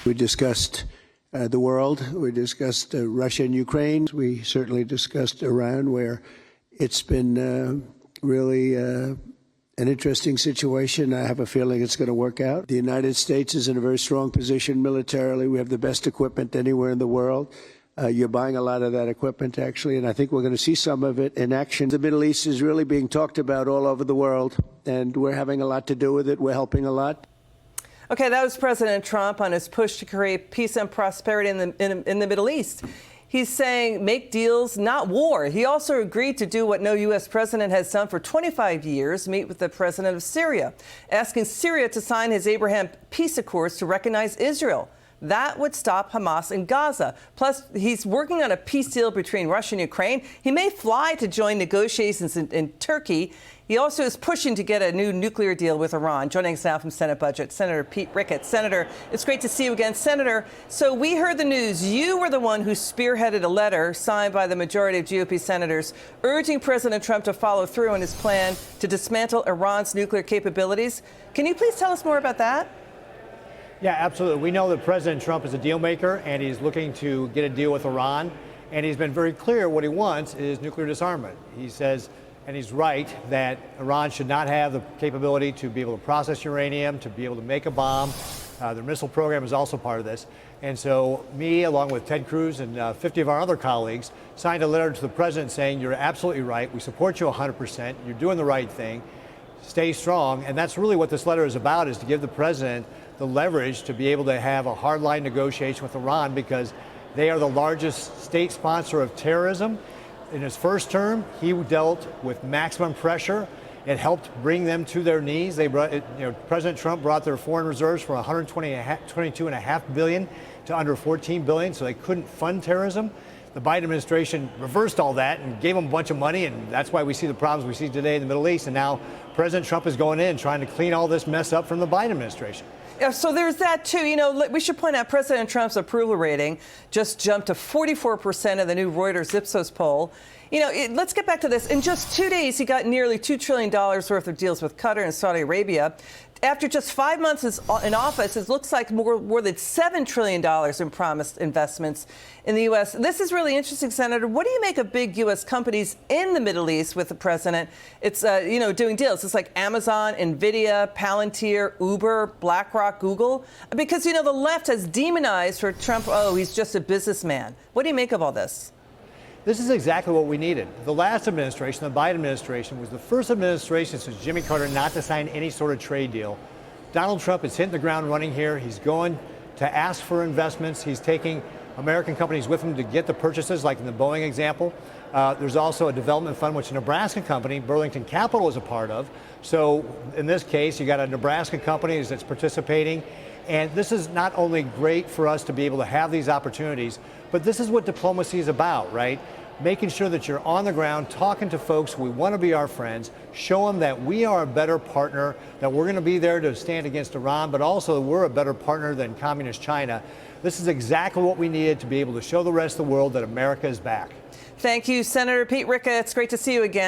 We discussed the world. We discussed Russia and Ukraine. We certainly discussed Iran, where it's been really an interesting situation. I have a feeling it's going to work out. The United States is in a very strong position militarily. We have the best equipment anywhere in the world. You're buying a lot of that equipment, actually, and I think we're going to see some of it in action. The Middle East is really being talked about all over the world, and we're having a lot to do with it. We're helping a lot. Okay, that was President Trump on his push to create peace and prosperity in the Middle East. He's saying make deals, not war. He also agreed to do what no U.S. president has done for 25 years, meet with the president of Syria, asking Syria to sign his Abraham peace accords to recognize Israel. That would stop Hamas in Gaza. Plus, he's working on a peace deal between Russia and Ukraine. He may fly to join negotiations in Turkey. He also is pushing to get a new nuclear deal with Iran. Joining us now from Senate Budget, Senator Pete Ricketts. Senator, it's great to see you again. Senator, so we heard the news. You were the one who spearheaded a letter signed by the majority of GOP senators urging President Trump to follow through on his plan to dismantle Iran's nuclear capabilities. Can you please tell us more about that? Yeah, absolutely. We know that President Trump is a deal maker, and he's looking to get a deal with Iran. And he's been very clear what he wants is nuclear disarmament. He says, and he's right, that Iran should not have the capability to be able to process uranium, to be able to make a bomb. Their missile program is also part of this. And so me, along with Ted Cruz and 50 of our other colleagues, signed a letter to the president saying, you're absolutely right. We support you 100%. You're doing the right thing. Stay strong. And that's really what this letter is about, is to give the president the leverage to be able to have a hardline negotiation with Iran, because they are the largest state sponsor of terrorism. In his first term, he dealt with maximum pressure. It helped bring them to their knees. President Trump brought their foreign reserves from $122.5 billion to under $14 billion, so they couldn't fund terrorism. The Biden administration reversed all that and gave them a bunch of money, and that's why we see the problems we see today in the Middle East. And now President Trump is going in trying to clean all this mess up from the Biden administration. Yeah, so there's that, too. You know, we should point out President Trump's approval rating just jumped to 44% of the new Reuters Ipsos poll. You know, let's get back to this. In just 2 days, he got nearly $2 trillion worth of deals with Qatar and Saudi Arabia. After just 5 months in office, it looks like more than $7 trillion in promised investments in the U.S. This is really interesting, Senator. What do you make of big U.S. companies in the Middle East with the president? It's, doing deals. It's like Amazon, NVIDIA, Palantir, Uber, BlackRock, Google. Because, the left has demonized for Trump, he's just a businessman. What do you make of all this? This is exactly what we needed. The last administration, the Biden administration, was the first administration since Jimmy Carter not to sign any sort of trade deal. Donald Trump is hitting the ground running here. He's going to ask for investments. He's taking American companies with him to get the purchases, like in the Boeing example. There's also a development fund, which a Nebraska company, Burlington Capital, is a part of. So in this case, you got a Nebraska company that's participating. And this is not only great for us to be able to have these opportunities, but this is what diplomacy is about, right? Making sure that you're on the ground, talking to folks who want to be our friends, show them that we are a better partner, that we're going to be there to stand against Iran, but also we're a better partner than communist China. This is exactly what we needed to be able to show the rest of the world that America is back. Thank you, Senator Pete Ricketts. Great to see you again.